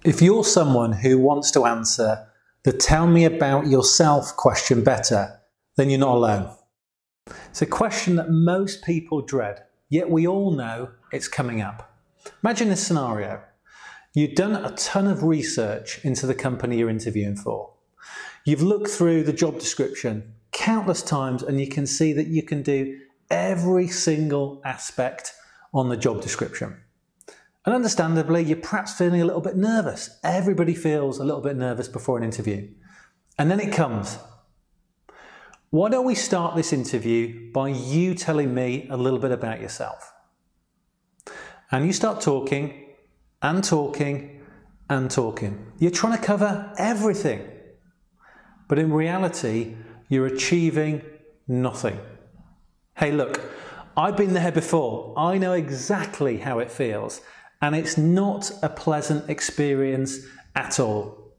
If you're someone who wants to answer the "tell me about yourself" question better, then you're not alone. It's a question that most people dread, yet we all know it's coming up. Imagine this scenario. You've done a ton of research into the company you're interviewing for. You've looked through the job description countless times and you can see that you can do every single aspect on the job description. And understandably, you're perhaps feeling a little bit nervous. Everybody feels a little bit nervous before an interview. And then it comes. Why don't we start this interview by you telling me a little bit about yourself? And you start talking and talking and talking. You're trying to cover everything. But in reality, you're achieving nothing. Hey, look, I've been there before. I know exactly how it feels. And it's not a pleasant experience at all.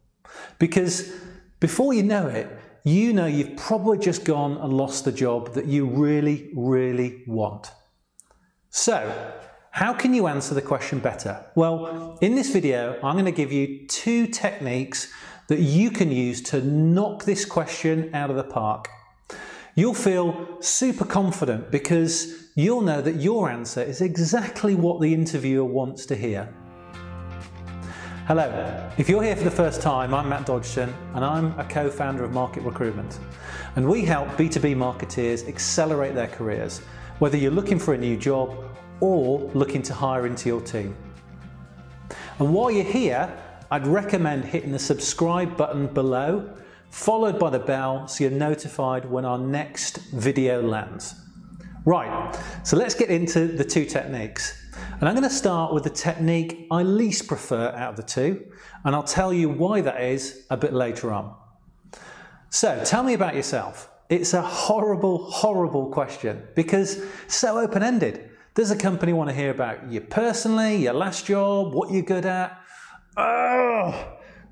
Because before you know it, you know you've probably just gone and lost the job that you really, really want. So, how can you answer the question better? Well, in this video, I'm going to give you 2 techniques that you can use to knock this question out of the park. You'll feel super confident because you'll know that your answer is exactly what the interviewer wants to hear. Hello, if you're here for the first time, I'm Matt Dodgson and I'm a co-founder of Market Recruitment. And we help B2B marketeers accelerate their careers, whether you're looking for a new job or looking to hire into your team. And while you're here, I'd recommend hitting the subscribe button below, followed by the bell so you're notified when our next video lands. Right, so let's get into the 2 techniques. And I'm going to start with the technique I least prefer out of the 2, and I'll tell you why that is a bit later on. So, tell me about yourself. It's a horrible, horrible question because it's so open-ended. Does a company want to hear about you personally, your last job, what you're good at?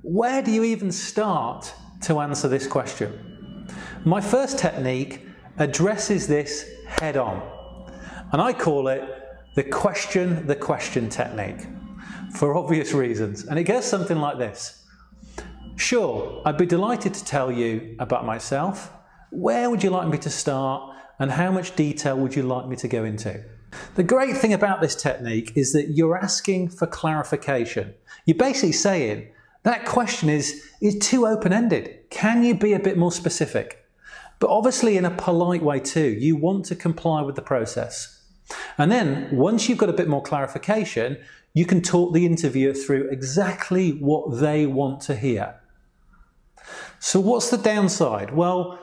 Where do you even start to answer this question? My first technique addresses this head on, and I call it the question technique for obvious reasons. And it goes something like this. Sure, I'd be delighted to tell you about myself. Where would you like me to start and how much detail would you like me to go into? The great thing about this technique is that you're asking for clarification. You're basically saying that question is too open-ended. Can you be a bit more specific? But obviously in a polite way too. You want to comply with the process. And then once you've got a bit more clarification, you can talk the interviewer through exactly what they want to hear. So what's the downside? Well,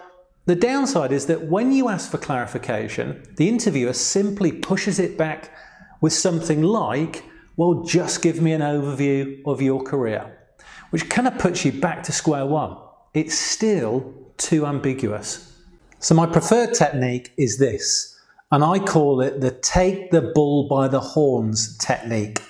the downside is that when you ask for clarification, the interviewer simply pushes it back with something like, well, just give me an overview of your career, which kind of puts you back to square one. It's still too ambiguous. So my preferred technique is this, and I call it the take the bull by the horns technique.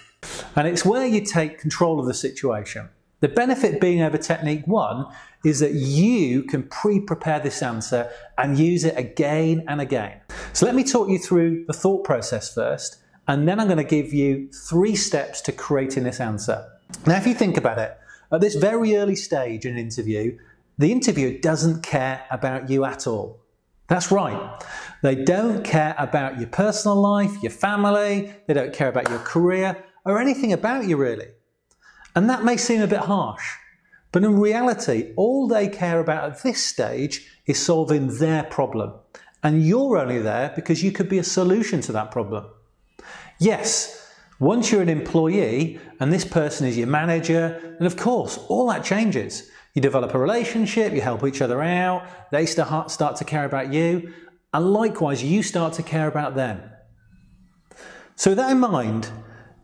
And it's where you take control of the situation. The benefit being over technique 1 is that you can pre-prepare this answer and use it again and again. So let me talk you through the thought process first, and then I'm going to give you 3 steps to creating this answer. Now, if you think about it, at this very early stage in an interview, the interviewer doesn't care about you at all. That's right. They don't care about your personal life, your family, they don't care about your career, or anything about you really. And that may seem a bit harsh, but in reality, all they care about at this stage is solving their problem. And you're only there because you could be a solution to that problem. Yes, once you're an employee and this person is your manager, and of course, all that changes. You develop a relationship, you help each other out, they start to care about you, and likewise, you start to care about them. So with that in mind,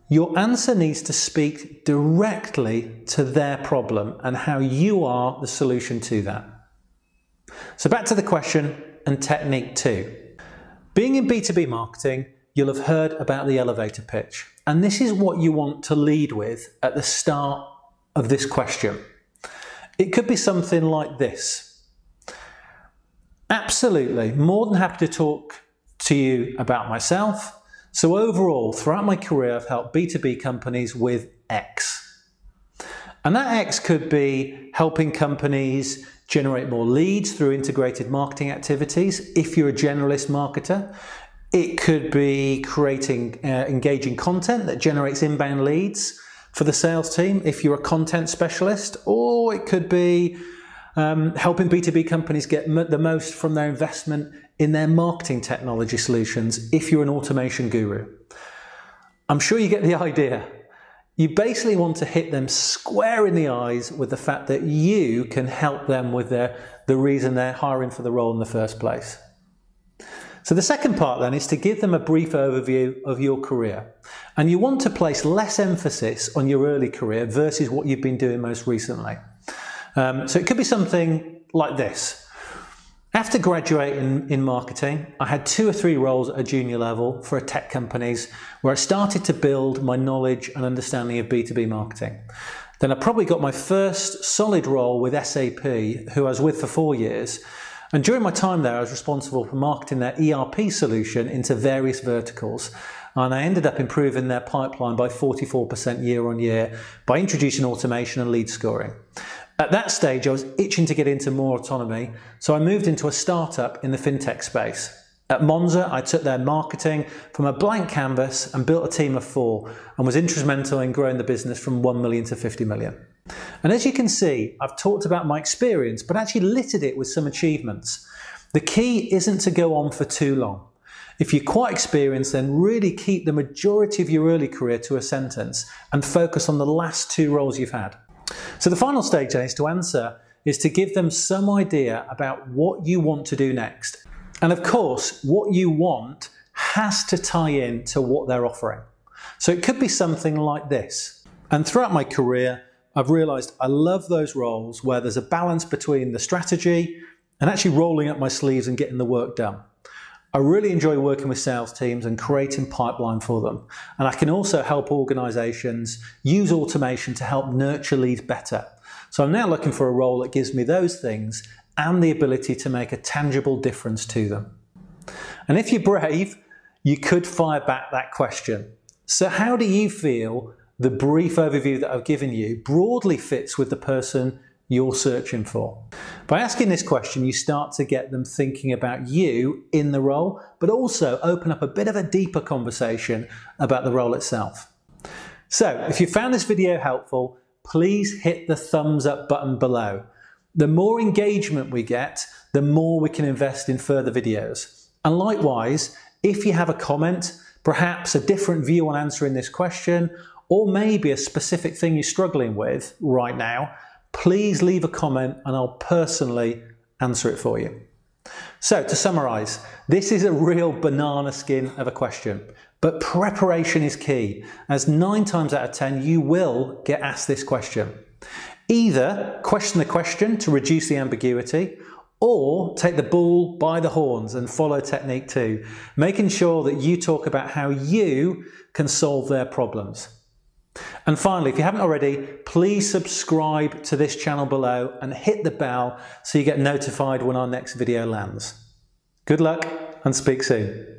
your answer needs to speak directly to their problem and how you are the solution to that. So back to the question and technique 2. Being in B2B marketing, you'll have heard about the elevator pitch. And this is what you want to lead with at the start of this question. It could be something like this. Absolutely, more than happy to talk to you about myself. So overall, throughout my career, I've helped B2B companies with X. And that X could be helping companies generate more leads through integrated marketing activities if you're a generalist marketer. It could be creating engaging content that generates inbound leads for the sales team if you're a content specialist, or it could be helping B2B companies get the most from their investment in their marketing technology solutions if you're an automation guru. I'm sure you get the idea. You basically want to hit them square in the eyes with the fact that you can help them with the reason they're hiring for the role in the first place. So the second part then is to give them a brief overview of your career. And you want to place less emphasis on your early career versus what you've been doing most recently. So it could be something like this. After graduating in marketing, I had 2 or 3 roles at a junior level for tech companies where I started to build my knowledge and understanding of B2B marketing. Then I probably got my first solid role with SAP, who I was with for 4 years. And during my time there, I was responsible for marketing their ERP solution into various verticals. And I ended up improving their pipeline by 44% year on year by introducing automation and lead scoring. At that stage, I was itching to get into more autonomy, so I moved into a startup in the fintech space. At Monza, I took their marketing from a blank canvas and built a team of 4 and was instrumental in growing the business from 1 million to 50 million. And as you can see, I've talked about my experience, but actually littered it with some achievements. The key isn't to go on for too long. If you're quite experienced, then really keep the majority of your early career to a sentence and focus on the last 2 roles you've had. So the final stage then is to give them some idea about what you want to do next. And of course, what you want has to tie in to what they're offering. So it could be something like this. And throughout my career, I've realized I love those roles where there's a balance between the strategy and actually rolling up my sleeves and getting the work done. I really enjoy working with sales teams and creating pipeline for them. And I can also help organizations use automation to help nurture leads better. So I'm now looking for a role that gives me those things and the ability to make a tangible difference to them. And if you're brave, you could fire back that question. So how do you feel the brief overview that I've given you broadly fits with the person you're searching for? By asking this question, you start to get them thinking about you in the role, but also open up a bit of a deeper conversation about the role itself. So if you found this video helpful, please hit the thumbs up button below. The more engagement we get, the more we can invest in further videos. And likewise, if you have a comment, perhaps a different view on answering this question, or maybe a specific thing you're struggling with right now, please leave a comment and I'll personally answer it for you. So to summarize, this is a real banana skin of a question, but preparation is key, as 9 times out of 10 you will get asked this question. Either question the question to reduce the ambiguity, or take the bull by the horns and follow technique 2, making sure that you talk about how you can solve their problems. And finally, if you haven't already, please subscribe to this channel below and hit the bell so you get notified when our next video lands. Good luck and speak soon.